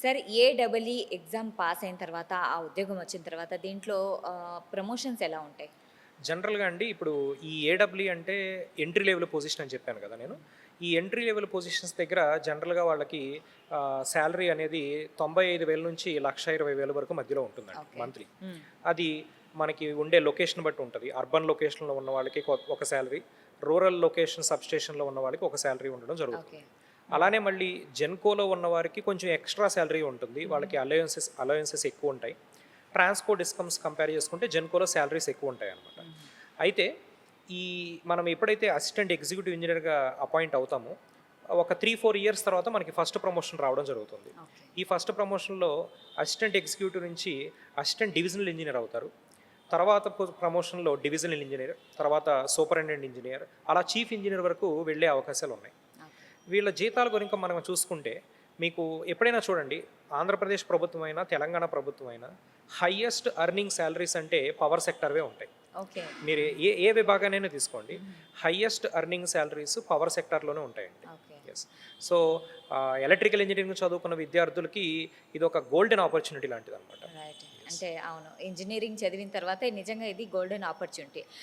Sir AWE exam pass అయిన తర్వాత, ఆ ఉద్యోగం వచ్చిన తర్వాత దీంట్లో ప్రమోషన్స్ ఎలా ఉంటాయి? జనరల్‌గా అండి ఇప్పుడు ఈ ఏడబ్ల్యూ అంటే ఎంట్రీ లెవెల్ పొజిషన్ అని చెప్పాను కదా నేను. ఈ ఎంట్రీ లెవెల్ పొజిషన్స్ దగ్గర జనరల్‌గా వాళ్ళకి సాలరీ అనేది 95,000 నుంచి 1,20,000 వరకు మధ్యలో ఉంటుందండి ఓకే. మంత్లీ. హ్మ్. అది మనకి ఉండే లొకేషన్ బట్టి ఉంటది. అర్బన్ లొకేషన్‌లో ఉన్న వాళ్ళకి ఒక సాలరీ, రూరల్ లొకేషన్ సబ్ స్టేషన్‌లో ఉన్న వాళ్ళకి ఒక సాలరీ ఉండడం ఓకే. జరుగుతుంది. హ్మ్. అలానే మళ్ళీ జెన్‌కోలో ఉన్న వారికి కొంచెం ఎక్స్‌ట్రా సాలరీ ఉంటుంది. హుహు. వాళ్ళకి అలవెన్సెస్ ఎక్కువుంటాయి. ట్రాన్స్‌పోర్ట్ డిస్కమ్స్ కంపేర్ చేసుకుంటే జెన్‌కోలో సాలరీస్ ఎక్కువుంటాయన్నమాట. హుహు. అయితే ఈ మనం ఎప్పుడైతే అసిస్టెంట్ ఎగ్జిక్యూటివ్ ఇంజినీర్‌గా అపాయింట్ అవుతామో, ఒక 3, 4 ఇయర్స్ తర్వాత మనకి ఫస్ట్ ప్రమోషన్ రావడం జరుగుతుంది. ఓకే. ఈ ఫస్ట్ ప్రమోషన్‌లో అసిస్టెంట్ ఎగ్జిక్యూటివ్ నుంచి అసిస్టెంట్ డివిజనల్ ఇంజినీర్ అవుతారు. తర్వాత ప్రమోషన్‌లో డివిజనల్ ఇంజినీర్, తర్వాత సూపరింటెండెంట్ ఇంజినీర్, అలా చీఫ్ ఇంజినీర్ వరకు వెళ్ళే అవకాశాలున్నాయి. ఓకే. వీళ్ళ జీతాల గురించి మనం చూసుకుంటే, మీకు ఎప్పుడైనా చూడండి, ఆంధ్రప్రదేశ్ ప్రభుత్వమైనా, తెలంగాణ ప్రభుత్వమైనా హైయెస్ట్ ఎర్నింగ్ సాలరీస్ అంటే పవర్ సెక్టార్‌వే ఉంటాయి. ఓకే. మీరు ఏ ఏ విభాగానైనా తీసుకోండి. హుహు. హైయెస్ట్ ఎర్నింగ్ సాలరీస్ పవర్ సెక్టార్‌లోనే ఉంటాయండి. Okay. Yes. So, electrical engineering చదువుకున్న విద్యార్థులకి ఇదొక గోల్డెన్ ఆపర్చునిటీ లాంటిదనమాట. రైట్. యెస్. అంటే అవును. ఇంజినీరింగ్ చదివిన తర్వాత నిజంగా ఇది గోల్డెన్ ఆపర్చునిటీ.